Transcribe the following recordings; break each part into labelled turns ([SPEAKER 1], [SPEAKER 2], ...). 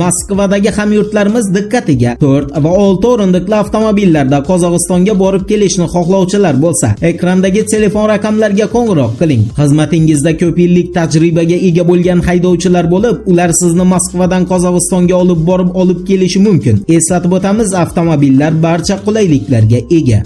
[SPEAKER 1] Moskvadagi hamyurtlarimiz diqqatiga 4 va 6 o'rindiqli avtomobillarda Qozog'istonga borib kelishni xohlovchilar bo'lsa, ekrandagi telefon raqamlariga qo'ng'iroq qiling. Xizmatingizda ko'p yillik tajribaga ega bo'lgan haydovchilar bo'lib, ular sizni Moskvadan Qozog'istonga olib kelishi mumkin. Eslatib o'tamiz, avtomobillar barcha qulayliklarga ega.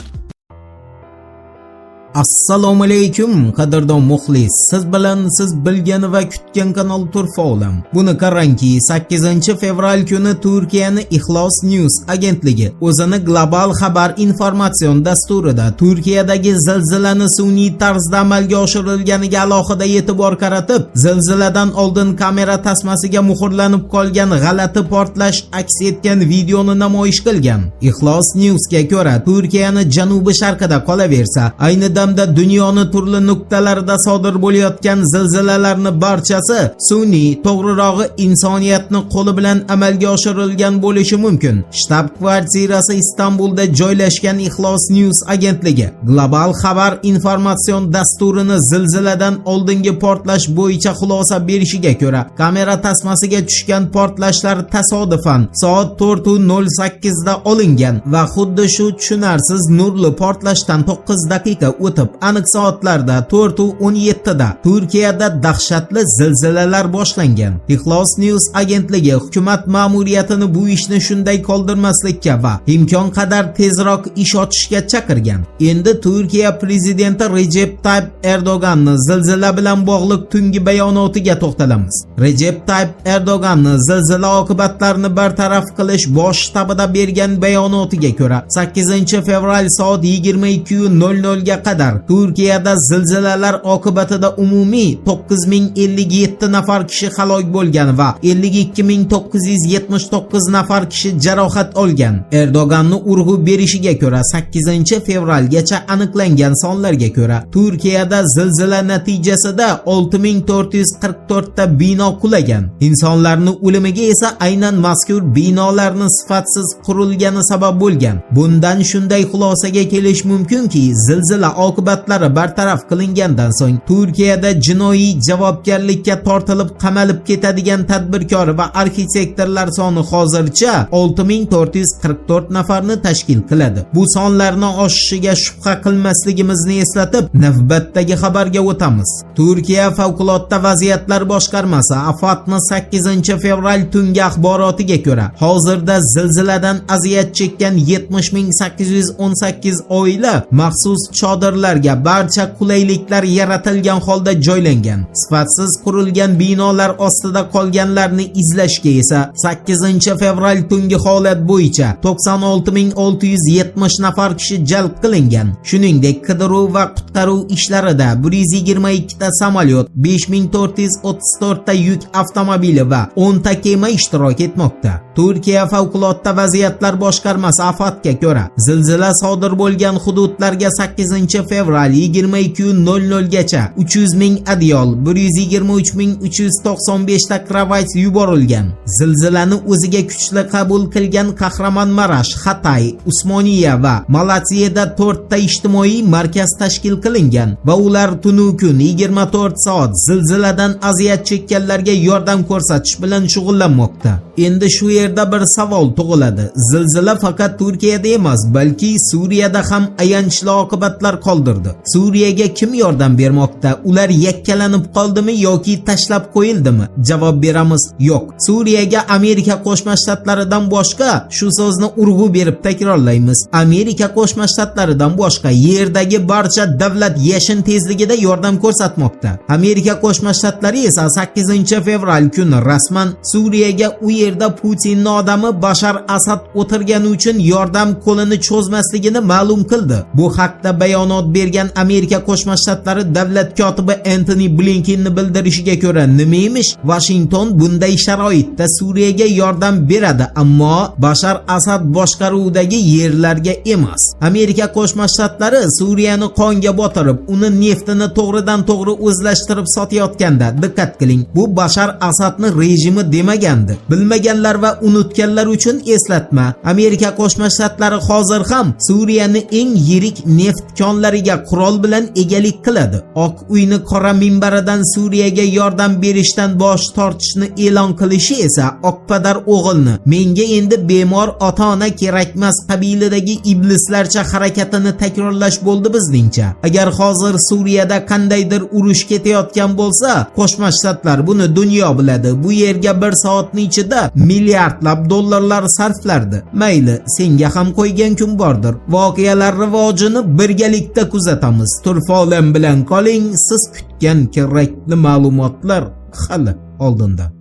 [SPEAKER 1] Assalomu alaykum qadrdon muxlis. Siz bilan siz bilgan va kutgan kanal Turfa olam. Buni qarangki, 8-fevral kuni Turkiyaning Ixlos News agentligi o'zini global xabar informatsion dasturida Turkiyadagi zilzilani sun'iy tarzda amalga oshirilganiga alohida e'tibor qaratib, zilziladan oldin kamera tasmasiga muhrlanib qolgan g'alati portlash aks etgan videoni namoyish qilgan. Ixlos Newsga ko'ra, Turkiyaning janubi sharqida qolaversa, ayni dunyoning turli nuqtalarida sodir bo'layotgan zilzilalarning barchasi sun'iy, to'g'rirog'i insoniyatning qo'li bilan amalga oshirilgan bo'lishi mumkin. Shtab kvartirasi Istanbulda joylashgan Ixlos News agentligi global xabar informatsion dasturini zilziladan oldingi portlash bo'yicha xulosa berishiga ko'ra, kamera tasmasiga tushgan portlashlar tasodifan soat 4:08 da olingan va xuddi shu tushunarsiz nurli portlashdan 9 daqiqa o'tib, aniq soatlarda 4:17 da Turkiyada dahshatli zilzilalar boshlangan. Ixlos News agentligi hukumat ma'muriyatini bu ishni shunday qoldirmaslikka va imkon qadar tezroq ish ochishga chaqirgan. Endi Turkiya prezidenti Recep Tayyip Erdo'g'anning zilzila bilan bog'liq tungi bayonotiga to'xtalamiz. Recep Tayyip Erdo'g'anning zilzila oqibatlarini bartaraf qilish bosh shtabida bergan bayonotiga ko'ra, 8-fevral soat 22:00 ga qadar Turkiyada zilzilalar oqibatida umumiy 9057 nafar kishi halok bo'lgan va 52979 nafar kishi jarohat olgan. Erdo'g'anning urg'u berishiga ko'ra, 8-fevralgacha aniqlangan sonlarga ko'ra, Turkiyada zilzila natijasida 6444 ta bino qulagan. Insonlarning o'limiga esa aynan mazkur binolarning sifatsiz qurilgani sabab bo'lgan. Bundan shunday xulosaga kelish mumkinki, zilzila oqibatlari bartaraf qilingandan so'ng Turkiyada jinoiy javobgarlikka tortilib qamalib ketadigan tadbirkor va arxitektorlar soni hozircha 6444 nafarni tashkil qiladi. Bu sonlarning oshishiga shubha qilmasligimizni eslatib, navbatdagi xabarga o'tamiz. Turkiya favqulodda vaziyatlar boshqarmasi AFADning 8-fevral tungi axborotiga ko'ra, hozirda zilziladan aziyat chekkan 70818 oila maxsus chodirlarga barcha qulayliklar yaratilgan holda joylangan. Sifatsiz qurilgan binolar ostida qolganlarni izlashga esa 8-fevral tungi holat bo'yicha 96670 nafar kishi jalb qilingan. Shuningdek, qidiruv va qutqaruv ishlarida 122 ta samolyot, 5434 ta yuk avtomobili va 10 ta kema ishtirok etmoqda. Turkiya favqulodda vaziyatlar boshqarmasi AFADga ko'ra, zilzila sodir bo'lgan hududlarga 8-fevral 22:00 gacha 300 ming adyol, 123395 ta kravat yuborilgan. Zilzilani o'ziga kuchli qabul qilgan Kahramonmarash, Hatay, Usmoniya va Malatsiyada 4 ta ijtimoiy markaz tashkil qilingan va ular tunu kun 24 soat zilziladan aziyat chekkanlarga yordam ko'rsatish bilan shug'ullanmoqda. Endi shu yerda bir savol tug'iladi. Zilzila faqat Turkiyada emas, balki Suriyada ham ayanchli oqibatlar qoldirdi. Suriyaga kim yordam bermoqda? Ular yakkalanib qoldimi yoki tashlab qo'yildimi? Javob beramiz, yo'q. Suriyaga Amerika Qo'shma Shtatlaridan boshqa, shu so'zni urg'u berib takrorlaymiz, Amerika Qo'shma Shtatlaridan boshqa yerdagi barcha davlat yashin tezligida yordam ko'rsatmoqda. Amerika Qo'shma Shtatlari esa 8-fevral kuni rasman Suriyaga u yerda Putinning odami Bashar Asad o'tirgani uchun yordam qo'lini cho'zmasligini ma'lum qildi. Bu haqda bayonot bergan Amerika Qo'shma Shtatlari davlat kotibi Antony Blinkenning bildirishiga ko'ra, nima emish? Washington bunday sharoitda Suriyaga yordam beradi, ammo Bashar Asad boshqaruvidagi yerlarga emas. Amerika Qo'shma Shtatlari Suriyani qonga botirib, uni neftini to'g'ridan-to'g'ri o'zlashtirib sotayotganda diqqat qiling. Bu Bashar Asadning rejimi demagandi. Bilmaganlar va unutganlar uchun eslatma. Amerika Qo'shma Shtatlari hozir ham Suriyaning eng yirik neft konlari kuchlariga qurol bilan egalik qiladi. Oq uyni qora minbaridan Suriyaga yordam berishdan bosh tortishni e'lon qilishi esa oqpadar o'g'ilni menga endi bemor ota-ona kerakmas qabilidagi iblislarcha harakatini takrorlash bo'ldi bizningcha. Agar hozir Suriyada qandaydir urush ketayotgan bo'lsa, Qo'shma Shtatlar buni dunyo biladi. Bu yerga bir soatning ichida milliardlab dollarlar sarflardi. Mayli, senga ham qo'ygan kun bordir. Voqealar rivojini birgalikda kuzatamiz. Turfolim bilan qoling, siz kutgan kerakli ma'lumotlar hali oldinda.